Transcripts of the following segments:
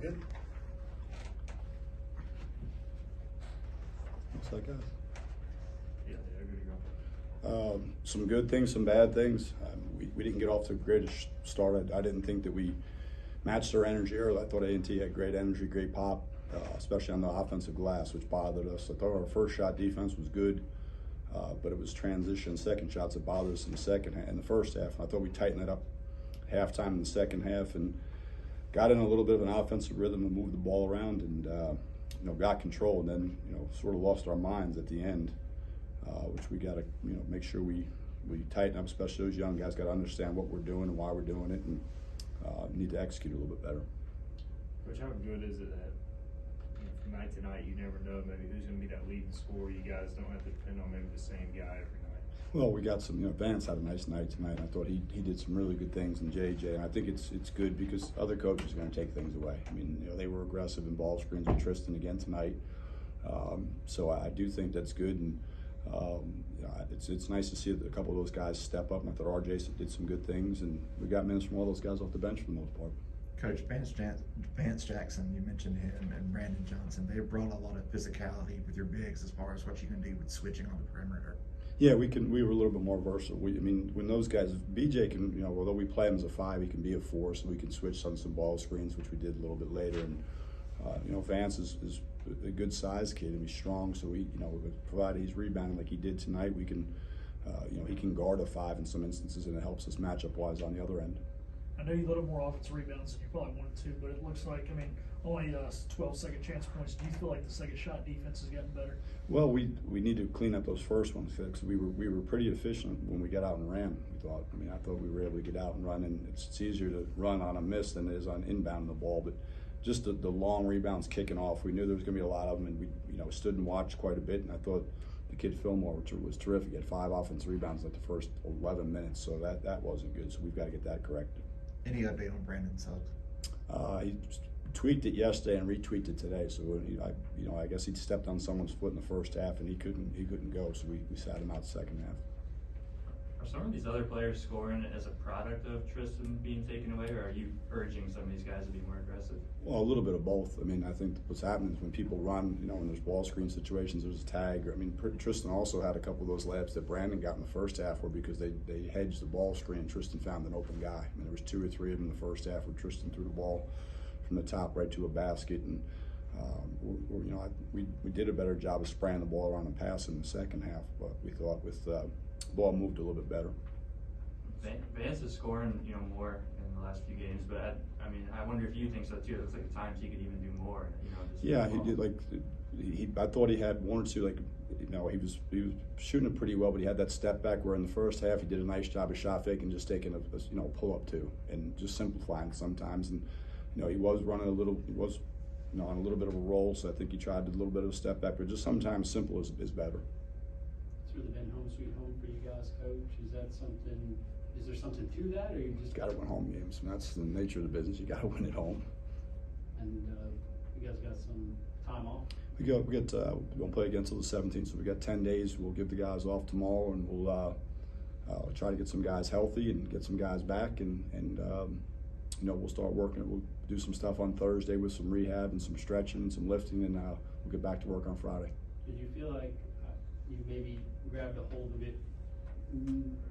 Good. Looks like us. Yeah, good to go. Some good things, some bad things. We didn't get off to the greatest start. I didn't think that we matched our energy early. I thought A&T had great energy, great pop, especially on the offensive glass, which bothered us. I thought our first shot defense was good, but it was transition second shots that bothered us in the first half. And I thought we tightened it up halftime in the second half and got in a little bit of an offensive rhythm and moved the ball around and got control, and then sort of lost our minds at the end, which we got to make sure we tighten up, especially those young guys got to understand what we're doing and why we're doing it, and need to execute a little bit better. Coach, how good is it that from night to night you never know maybe who's going to be that leading scorer? You guys don't have to depend on maybe the same guy every night. Well, we got some. Vance had a nice night tonight. I thought he did some really good things, and JJ. And I think it's good because other coaches are going to take things away. I mean, they were aggressive in ball screens with Tristan again tonight. So I do think that's good, and it's nice to see a couple of those guys step up. And I thought RJ did some good things, and we got minutes from all those guys off the bench for the most part. Coach, Vance Jackson, you mentioned him, and Brandon Johnson. They brought a lot of physicality with your bigs as far as what you can do with switching on the perimeter. Yeah, we were a little bit more versatile. When those guys, BJ can, although we play him as a 5, he can be a 4, so we can switch on some ball screens, which we did a little bit later. And Vance is a good size kid and he's strong, so provided he's rebounding like he did tonight, we can, he can guard a 5 in some instances, and it helps us matchup wise on the other end. I know you let up more offensive rebounds than you probably wanted to, but it looks like, only 12 second chance points. Do you feel like the second shot defense is getting better? Well, we need to clean up those first ones because we were pretty efficient when we got out and ran. I thought we were able to get out and run, and it's easier to run on a miss than it is on inbound the ball. But just the long rebounds kicking off, we knew there was going to be a lot of them, and we stood and watched quite a bit. And I thought the kid Fillmore was terrific. He had 5 offensive rebounds like the first 11 minutes, so that wasn't good. So we've got to get that corrected. Any update on Brandon Suggs? He tweaked it yesterday and retweeted it today. So I guess he'd stepped on someone's foot in the first half and he couldn't go. So we sat him out the second half. Are some of these other players scoring as a product of Tristan being taken away, or are you urging some of these guys to be more aggressive? Well, a little bit of both. I think what's happening is when people run, when there's ball screen situations, there's a tag. Tristan also had a couple of those layups that Brandon got in the first half were because they hedged the ball screen and Tristan found an open guy. There was 2 or 3 of them in the first half where Tristan threw the ball from the top right to a basket, and we did a better job of spraying the ball around and passing in the second half, but we thought with the ball moved a little bit better. Vance is scoring more in the last few games, but I wonder if you think so too. It looks like at times he could even do more. Yeah, he did. I thought he had 1 or 2 he was shooting it pretty well, but he had that step back where in the first half he did a nice job of shot fake and just taking a pull up too, and just simplifying sometimes. And he was running on a little bit of a roll, so I think he tried to do a little bit of a step back, but just sometimes simple is better. It's really been home sweet home for you guys, Coach. Is there something to that, or you just got to win home games? And that's the nature of the business. You got to win at home. And you guys got some time off? We won't play again until the 17th, so we got 10 days. We'll give the guys off tomorrow, and we'll try to get some guys healthy and get some guys back, and we'll start working. We'll do some stuff on Thursday with some rehab and some stretching and some lifting, and we'll get back to work on Friday. Did you feel like you maybe grabbed a hold of it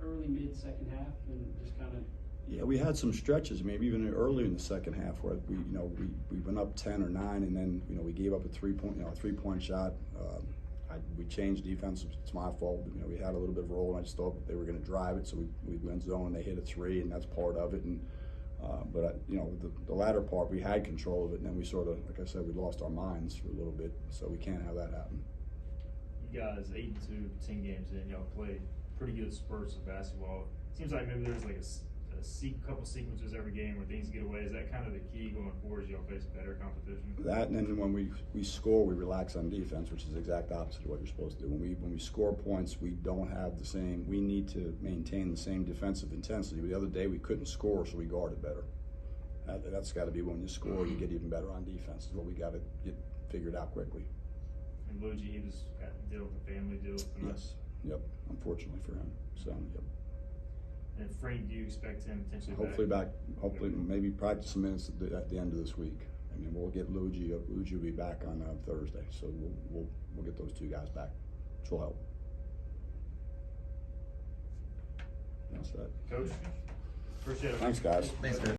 early, mid-second half and just kind of? Yeah, we had some stretches, maybe even early in the second half where we went up 10 or 9, and then we gave up a 3-point shot. We changed defense. It's my fault. We had a little bit of a roll, and I just thought they were going to drive it, so we went zone. They hit a 3, and that's part of it. And but the latter part, we had control of it, and then we sort of, like I said, we lost our minds for a little bit, so we can't have that happen. You guys 8-2, 10 games in, y'all played pretty good spurts of basketball. It seems like maybe there's like a couple sequences every game where things get away. Is that kind of the key going forward as y'all face better competition? That, and then when we score, we relax on defense, which is the exact opposite of what you're supposed to do. When we score points, we don't have the same. We need to maintain the same defensive intensity. The other day we couldn't score, so we guarded better. That's got to be when you score, you get even better on defense. Is what we got to get figured out quickly. And Luigi, he was got to deal with the family deal. Yes. Yep. Unfortunately for him. So yep. And Frank, do you expect him potentially back? Hopefully maybe practice some minutes at the end of this week. I mean, we'll get Luigi. Luigi will be back on Thursday, so we'll get those two guys back, which will help. That's that. Coach, appreciate it. Thanks, guys. Thanks, Coach.